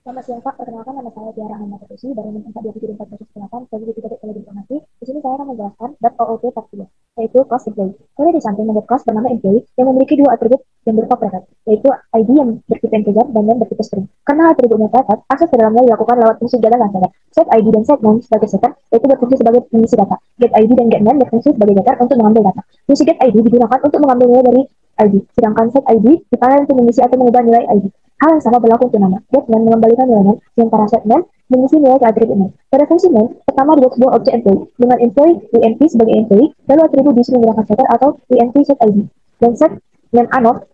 Selamat siang Pak, perkenalkan nama saya Tiara Ahmad Tusi dari NIM 42748 Strategi Tidak Teknologi Informasi. Di sini saya akan menjelaskan .OOP Part 3, yaitu Class Employee. Kali di samping membuat kelas bernama Employee yang memiliki dua atribut yang berupa predicate, yaitu ID yang bertipe integer dan yang bertipe string. Karena atributnya predicate, akses ke dalamnya dilakukan lewat fungsi jalan dan setter. Set ID dan set name sebagai setter, yaitu berfungsi sebagai pengisi data. Get ID dan get name berfungsi sebagai getter untuk mengambil data. Fungsi get ID digunakan untuk mengambil nilai dari ID, sedangkan set ID dipakai untuk mengisi atau mengubah nilai ID. Hal yang sama berlaku untuk nama. Get name mengembalikan nilai name, sementara set name mengisi nilai ke atribut name. Pada fungsi name, pertama dibuat sebuah objek employee dengan employee env sebagai employee, lalu atribut diisi menggunakan setter atau env set ID. Dan set name anoc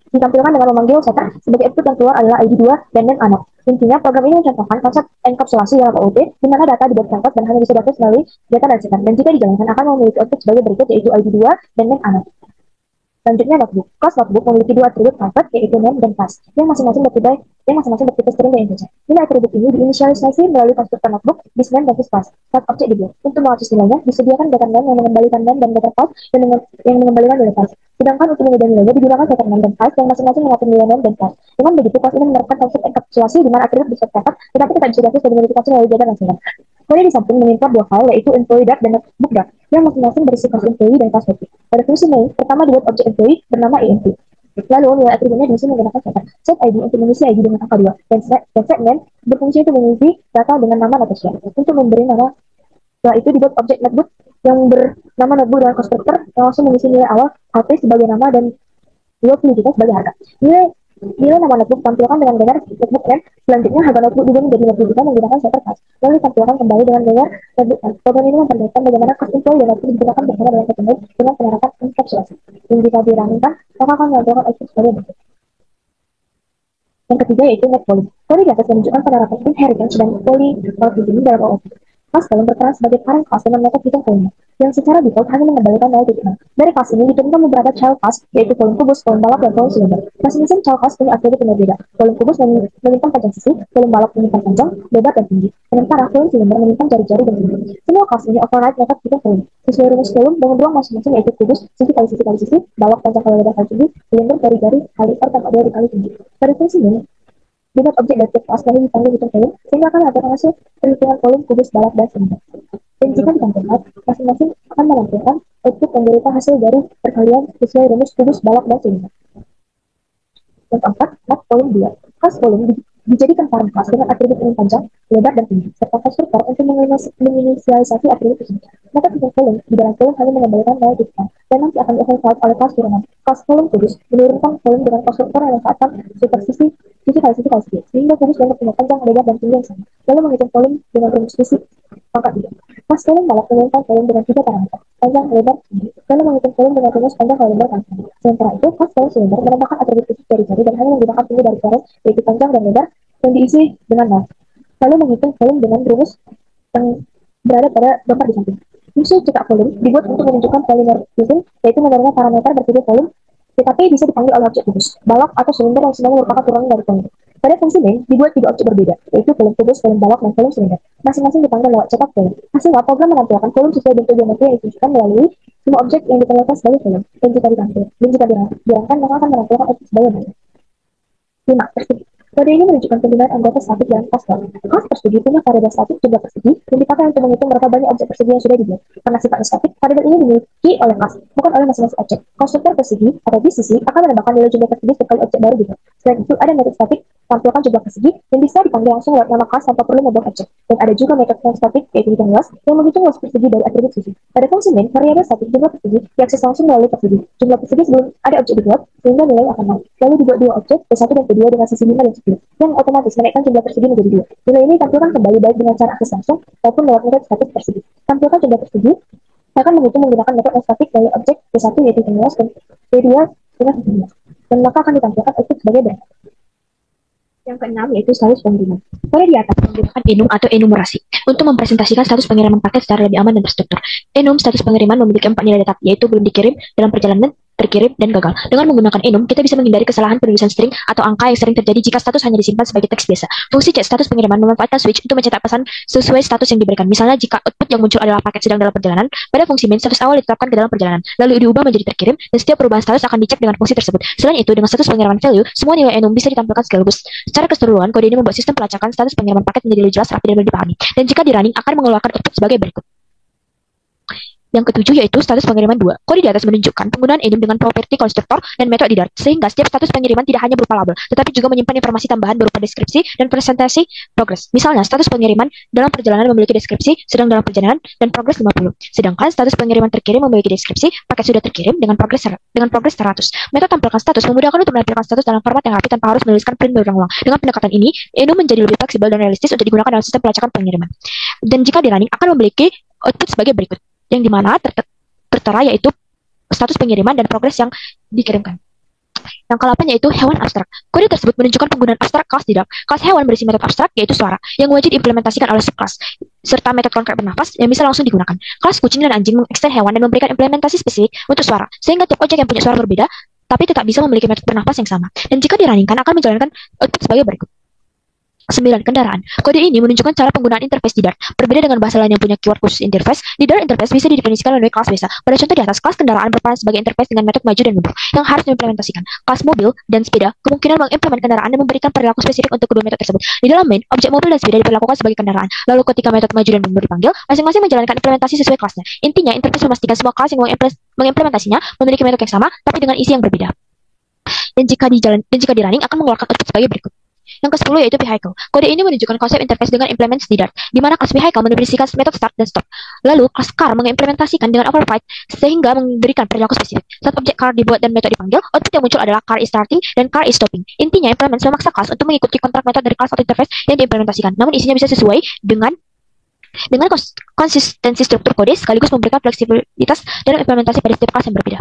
ditampilkan dengan memanggil setter sebagai input yang keluar adalah ID 2 dan name anoc. Intinya, program ini mencontohkan konsep enkapsulasi dalam OOP, di mana data dibuat singkat dan hanya bisa diakses melalui data dan setter. Dan jika dijalankan akan memiliki output sebagai berikut, yaitu ID 2 dan name anoc. Selanjutnya notebook. Class notebook memiliki dua atribut private, yaitu name dan class, yang masing-masing bertipe string dan integer. Nilai atribut ini diinisialisasi melalui konstruktor notebook, disname dan class saat objek dibuat. Untuk mengakses nilainya, disediakan getter name yang mengembalikan name dan getter class yang mengembalikan nilai class. Sedangkan untuk mengubah nilainya digunakan getter name dan class yang masing-masing mengatur nilai name dan class. Dengan begitu, class ini menerapkan konsep enkapsulasi di mana atribut bisa private, tetapi tidak bisa diakses dan dimodifikasi melalui getter dan setter. Kemudian di samping mengimport dua file, yaitu employee.dat dan notebook.dat, yang masing-masing berisi kelas employee dan kelas notebook. Pada fungsi main, pertama dibuat objek employee bernama env. Lalu nilai atributnya diisi menggunakan setter. Set ID untuk mengisi ID dengan angka 2, dan set name berfungsi untuk mengisi data dengan nama Natasha. Untuk memberi nama, setelah itu dibuat objek notebook yang bernama notebook dengan konstruktor yang langsung mengisi nilai awal HP sebagai nama dan 20 juta sebagai harga. Nilai nama notebook tampilkan dengan gambar notebook name. Selanjutnya harga notebook diubah menjadi 20 juta menggunakan setter class. Lalu ditampilkan kembali dengan gambar notebook name. Program ini memperlihatkan bagaimana class employee dan notebook digunakan bersama dengan set name dengan penerapan enkapsulasi. Dan jika dirancangkan, maka akan menampilkan output sebagai berikut. Yang ketiga yaitu net poly. Poly di atas menunjukkan penerapan inheritance dan polymorphism dalam OOP. Kelas dalam berperan sebagai parent class dengan metode hitung volume, yang secara default hanya mengembalikan nilai titik. Dari kelas ini diturunkan beberapa child class, yaitu volume kubus, volume balok, dan volume silinder. Masing-masing child class punya atribut yang berbeda. Volume kubus menyimpan panjang sisi, volume balok menyimpan panjang, lebar, dan tinggi. Sementara volume silinder menyimpan jari-jari dan tinggi. Semua kelas ini override metode hitung volume. Sesuai rumus volume dengan ruang masing-masing, yaitu kubus, sisi kali sisi kali sisi, balok panjang kali lebar kali tinggi, silinder jari-jari kali tambah jari kali tinggi. Pada fungsi ini, dibuat objek dari kelas lalu dipanggil hitung volume, sehingga akan ada hasil perhitungan volume kubus, balok, dan silinder. Dan jika ditampilkan, masing-masing akan menampilkan output yang berupa hasil dari perkalian sesuai rumus kubus, balok, dan silinder. Yang keempat, mat volume 2. Kelas volume dijadikan parent kelas dengan atribut yang panjang, lebar, dan tinggi, serta konstruktor untuk menginisialisasi atribut tersebut. Maka hitung volume di dalam volume hanya mengembalikan nilai titipan, dan nanti akan dioverride oleh kelas turunan. Kelas volume kubus menurunkan volume dengan konstruktor yang memanfaatkan supersisi sisi kali sisi kali sisi, sehingga kubus dapat punya panjang, lebar, dan tinggi yang sama. Lalu menghitung volume dengan rumus sisi pangkat 3. Kelas volume balok menurunkan volume dengan 3 parameter, panjang, lebar, tinggi. Lalu menghitung volume dengan rumus panjang, lebar, dan tinggi. Sementara itu, kelas volume silinder menambahkan atribut khusus jari-jari dan hanya menggunakan tinggi dari parent, yaitu panjang dan lebar, yang diisi dengan nol. Lalu menghitung volume dengan rumus yang berada pada gambar di samping. Fungsi cetak volume dibuat untuk menunjukkan polymorphism, yaitu menerima parameter bertipe volume, tetapi bisa dipanggil oleh objek kubus, balok, atau silinder yang semuanya merupakan turunan dari volume. Pada fungsi main dibuat tiga objek berbeda, yaitu volume kubus, volume balok, dan volume silinder. Masing-masing dipanggil lewat cetak volume. Hasilnya, program menampilkan volume sesuai bentuk geometri yang ditunjukkan melalui semua objek yang ditampilkan sebagai volume. Dan jika dirangkan, maka akan menampilkan output sebagai berikut. 5. Persegi. Kode ini menunjukkan penggunaan anggota statik dalam kelas volume. Kelas persegi punya variabel statik jumlah persegi yang dipakai untuk menghitung berapa banyak objek persegi yang sudah dibuat. Karena sifatnya statik, variabel ini dimiliki oleh kelas, bukan oleh masing-masing objek. Konstruktor persegi atau GCC akan menambahkan nilai jumlah persegi sekali objek baru dibuat. Selain itu, ada metode statik tampilkan jumlah persegi yang bisa dipanggil langsung lewat nama kelas tanpa perlu membuat objek. Dan ada juga metode non-statik, yaitu hitung luas, yang menghitung luas persegi dari atribut sisi. Pada fungsi main, variabel statik jumlah persegi diakses langsung melalui persegi. Jumlah persegi sebelum ada objek dibuat, sehingga nilai akan naik. Lalu dibuat dua objek, P1 dan P2 dengan sisi 5 dan 10, yang otomatis menaikkan jumlah persegi menjadi 2. Nilai ini tampilkan kembali baik dengan cara akses langsung maupun lewat metode statik persegi. Tampilkan jumlah persegi akan menghitung menggunakan metode statik dari objek P1 yaitu hitung luas dan P2 dengan hitung luas. Dan maka akan ditampilkan output sebagai berikut. Yang keenam yaitu status pengiriman. Pada di atas menggunakan enum atau enumerasi untuk mempresentasikan status pengiriman paket secara lebih aman dan terstruktur. Enum status pengiriman memiliki 4 nilai tetap, yaitu belum dikirim, dalam perjalanan, terkirim, dan gagal. Dengan menggunakan enum, kita bisa menghindari kesalahan penulisan string atau angka yang sering terjadi jika status hanya disimpan sebagai teks biasa. Fungsi cek status pengiriman memanfaatkan switch untuk mencetak pesan sesuai status yang diberikan. Misalnya, jika output yang muncul adalah paket sedang dalam perjalanan, pada fungsi main status awal ditetapkan ke dalam perjalanan, lalu diubah menjadi terkirim, dan setiap perubahan status akan dicek dengan fungsi tersebut. Selain itu, dengan status pengiriman value, semua nilai enum bisa ditampilkan sekaligus. Secara keseluruhan, kode ini membuat sistem pelacakan status pengiriman paket menjadi lebih jelas, rapi, dan mudah dipahami. Dan jika di running, akan mengeluarkan output sebagai berikut. Yang ketujuh yaitu status pengiriman 2. Kode di atas menunjukkan penggunaan enum dengan properti konstruktor dan metode di Dart, sehingga setiap status pengiriman tidak hanya berupa label, tetapi juga menyimpan informasi tambahan berupa deskripsi dan presentasi progres. Misalnya, status pengiriman dalam perjalanan memiliki deskripsi sedang dalam perjalanan dan progres 50. Sedangkan status pengiriman terkirim memiliki deskripsi paket sudah terkirim dengan progres 100. Metode tampilkan status memudahkan untuk menampilkan status dalam format yang rapi tanpa harus menuliskan print berulang-ulang. Dengan pendekatan ini, enum menjadi lebih fleksibel dan realistis untuk digunakan dalam sistem pelacakan pengiriman. Dan jika di running, akan memiliki output sebagai berikut, yang dimana tertera yaitu status pengiriman dan progres yang dikirimkan. Yang ke-8 yaitu hewan abstrak. Kode tersebut menunjukkan penggunaan abstrak kelas di Dart. Kelas hewan berisi metode abstrak yaitu suara yang wajib diimplementasikan oleh subkelas, serta metode konkret bernafas yang bisa langsung digunakan. Kelas kucing dan anjing mengekstend hewan dan memberikan implementasi spesifik untuk suara, sehingga tiap objek yang punya suara berbeda tapi tetap bisa memiliki metode bernafas yang sama. Dan jika dirunningkan akan menjalankan output sebagai berikut. 9. Kendaraan. Kode ini menunjukkan cara penggunaan interface di Dart. Berbeda dengan bahasa lain yang punya keyword khusus interface, di Dart interface bisa didefinisikan melalui kelas biasa. Pada contoh di atas, kelas kendaraan berperan sebagai interface dengan metode maju dan mundur yang harus diimplementasikan. Kelas mobil dan sepeda kemungkinan mengimplement kendaraan dan memberikan perilaku spesifik untuk kedua metode tersebut. Di dalam main, objek mobil dan sepeda diperlakukan sebagai kendaraan. Lalu ketika metode maju dan mundur dipanggil, masing-masing menjalankan implementasi sesuai kelasnya. Intinya, interface memastikan semua kelas yang mengimplementasinya memiliki metode yang sama tapi dengan isi yang berbeda. Dan jika di running akan mengeluarkan output sebagai berikut. Yang ke-10 yaitu vehicle. Kode ini menunjukkan konsep interface dengan implements di Dart, di mana kelas vehicle mendefinisikan metode start dan stop. Lalu kelas car mengimplementasikan dengan override sehingga memberikan perilaku spesifik. Saat objek car dibuat dan metode dipanggil, output yang muncul adalah car is starting dan car is stopping. Intinya, implements memaksa kelas untuk mengikuti kontrak metode dari kelas atau interface yang diimplementasikan, namun isinya bisa sesuai dengan konsistensi struktur kode sekaligus memberikan fleksibilitas dalam implementasi pada setiap kelas yang berbeda.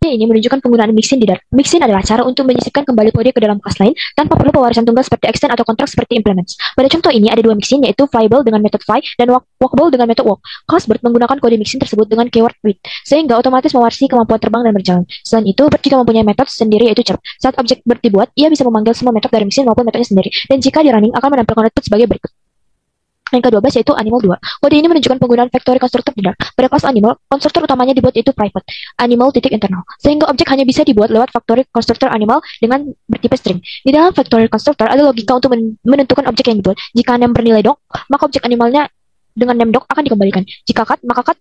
Ini menunjukkan penggunaan mixin di Dart. Mixin adalah cara untuk menyisipkan kembali kode ke dalam kelas lain tanpa perlu pewarisan tunggal seperti extend atau kontrak seperti implements. Pada contoh ini ada dua mixin yaitu flyable dengan metode fly dan walkable dengan metode walk. Kelas Bird menggunakan kode mixin tersebut dengan keyword with sehingga otomatis mewarisi kemampuan terbang dan berjalan. Selain itu, Bird juga mempunyai metode sendiri yaitu chirp. Saat objek Bird dibuat, ia bisa memanggil semua metode dari mixin maupun metodenya sendiri. Dan jika di running akan menampilkan output sebagai berikut. Yang ke-12 yaitu animal 2. Kode ini menunjukkan penggunaan factory constructor di Dart. Pada kelas animal, konstruktor utamanya dibuat yaitu private, animal titik internal, sehingga objek hanya bisa dibuat lewat factory constructor animal dengan bertipe string. Di dalam factory constructor ada logika untuk menentukan objek yang dibuat. Jika name bernilai doc, maka objek animalnya dengan name doc akan dikembalikan. Jika cat, maka cat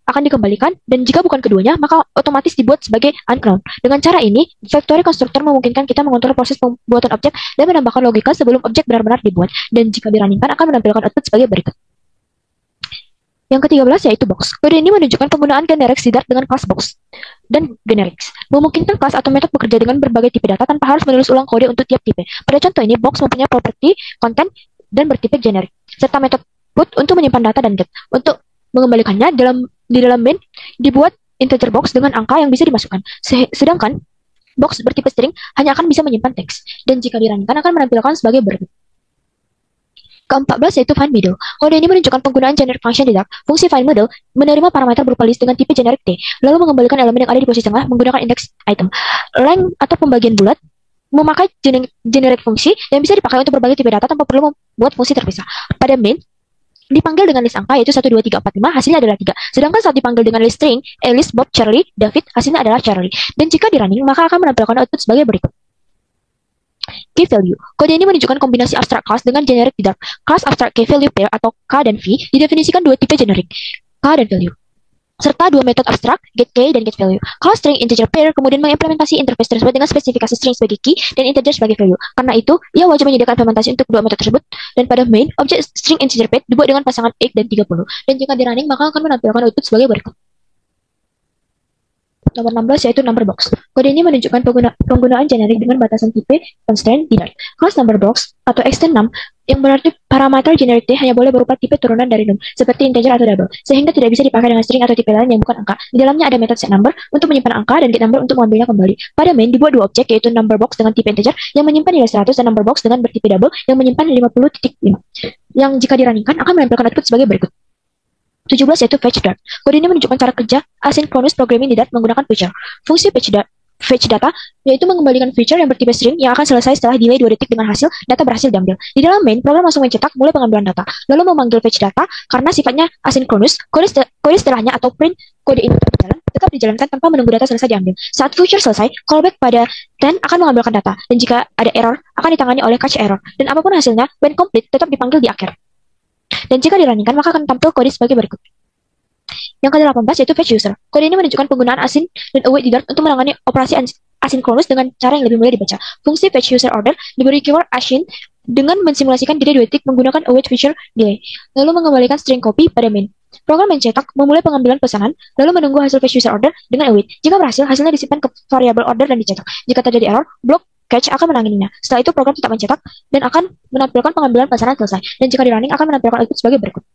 akan dikembalikan, dan jika bukan keduanya, maka otomatis dibuat sebagai uncloned. Dengan cara ini, factory constructor memungkinkan kita mengontrol proses pembuatan objek dan menambahkan logika sebelum objek benar-benar dibuat, dan jika dirunningkan akan menampilkan output sebagai berikut. Yang ke-13 yaitu box. Kode ini menunjukkan penggunaan generics di Dart dengan kelas box dan generics. Memungkinkan kelas atau metode bekerja dengan berbagai tipe data tanpa harus menulis ulang kode untuk tiap tipe. Pada contoh ini, box mempunyai properti, content, dan bertipe generic, serta metode put untuk menyimpan data dan get. Untuk mengembalikannya di dalam main dibuat integer box dengan angka yang bisa dimasukkan. Sedangkan box bertipe string hanya akan bisa menyimpan teks. Dan jika dirunningkan akan menampilkan sebagai berikut. Ke-14 yaitu find middle. Kode ini menunjukkan penggunaan generic function di Dart. Fungsi find middle menerima parameter berupa list dengan tipe generic T, lalu mengembalikan elemen yang ada di posisi tengah menggunakan index item. Length atau pembagian bulat memakai generic fungsi yang bisa dipakai untuk berbagai tipe data tanpa perlu membuat fungsi terpisah. Pada main dipanggil dengan list angka yaitu 1, 2, 3, 4, 5, hasilnya adalah 3. Sedangkan saat dipanggil dengan list string, Alice, Bob, Charlie, David, hasilnya adalah Charlie. Dan jika di running, maka akan menampilkan output sebagai berikut. Key value. Kode ini menunjukkan kombinasi abstract class dengan generic di Dart. Class abstract key value pair atau K dan V didefinisikan dua tipe generic, K dan value, serta dua metode abstrak, getKey dan getValue. Kalau string integer pair kemudian mengimplementasi interface tersebut dengan spesifikasi string sebagai key dan integer sebagai value. Karena itu, ia wajib menyediakan implementasi untuk kedua metode tersebut. Dan pada main, objek string integer pair dibuat dengan pasangan X dan 30. Dan jika di running, maka akan menampilkan output sebagai berikut. Nomor 16 yaitu number box. Kode ini menunjukkan penggunaan generik dengan batasan tipe constraint di Dart. Kelas number box atau extend num yang berarti parameter generic T hanya boleh berupa tipe turunan dari num, seperti integer atau double, sehingga tidak bisa dipakai dengan string atau tipe lain yang bukan angka. Di dalamnya ada metode setNumber untuk menyimpan angka dan getNumber untuk mengambilnya kembali. Pada main dibuat dua objek yaitu number box dengan tipe integer yang menyimpan nilai 100 dan number box dengan bertipe double yang menyimpan 50.5. Yang jika dirunningkan akan menampilkan output sebagai berikut. 17 yaitu fetch dart. Kode ini menunjukkan cara kerja asynchronous programming di Dart menggunakan feature. Fungsi fetch data yaitu mengembalikan feature yang bertipe string yang akan selesai setelah delay 2 detik dengan hasil data berhasil diambil. Di dalam main, program langsung mencetak mulai pengambilan data, lalu memanggil fetch data karena sifatnya asynchronous. Kode setelahnya atau print kode ini tetap dijalankan tanpa menunggu data selesai diambil. Saat feature selesai, callback pada 10 akan mengambilkan data, dan jika ada error, akan ditangani oleh catch error. Dan apapun hasilnya, when complete tetap dipanggil di akhir. Dan jika dirancingkan, maka akan tampil kode sebagai berikut. Yang ke-18 yaitu fetch user. Kode ini menunjukkan penggunaan async dan await di Dart untuk menangani operasi asynchronous dengan cara yang lebih mudah dibaca. Fungsi fetch user order diberi keyword async dengan mensimulasikan delay 2 detik menggunakan await feature delay, lalu mengembalikan string copy pada main. Program mencetak memulai pengambilan pesanan, lalu menunggu hasil fetch user order dengan await. Jika berhasil, hasilnya disimpan ke variabel order dan dicetak. Jika terjadi error, blok catch akan menanganinya. Setelah itu, program tetap mencetak dan akan menampilkan pengambilan pesanan selesai. Dan jika di running, akan menampilkan output sebagai berikut.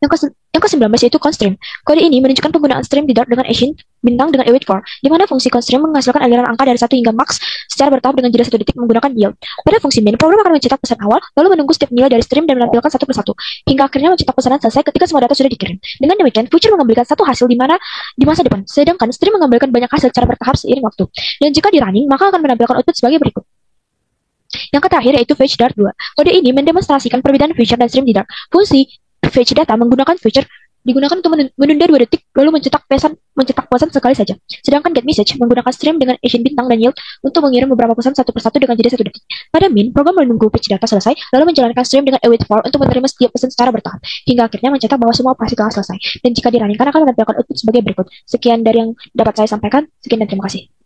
Yang ke-19 yaitu constraint. Kode ini menunjukkan penggunaan stream di Dart dengan async bintang dengan await for, di mana fungsi constraint menghasilkan aliran angka dari 1 hingga max secara bertahap dengan jeda 1 detik menggunakan yield. Pada fungsi main, program akan mencetak pesan awal, lalu menunggu setiap nilai dari stream dan menampilkan satu persatu, hingga akhirnya mencetak pesanan selesai ketika semua data sudah dikirim. Dengan demikian, feature mengambilkan satu hasil di masa depan, sedangkan stream mengambilkan banyak hasil secara bertahap seiring waktu. Dan jika di running, maka akan menampilkan output sebagai berikut. Yang terakhir yaitu fetch Dart 2. Kode ini mendemonstrasikan perbedaan feature dan stream di Dart. Fungsi fetch data menggunakan feature digunakan untuk menunda 2 detik lalu mencetak pesan sekali saja. Sedangkan get message menggunakan stream dengan async bintang dan yield untuk mengirim beberapa pesan satu persatu dengan jeda 1 detik. Pada min, program menunggu fetch data selesai lalu menjalankan stream dengan await for untuk menerima setiap pesan secara bertahap hingga akhirnya mencetak bahwa semua operasi telah selesai. Dan jika dirancingkan akan menampilkan output sebagai berikut. Sekian dari yang dapat saya sampaikan. Sekian dan terima kasih.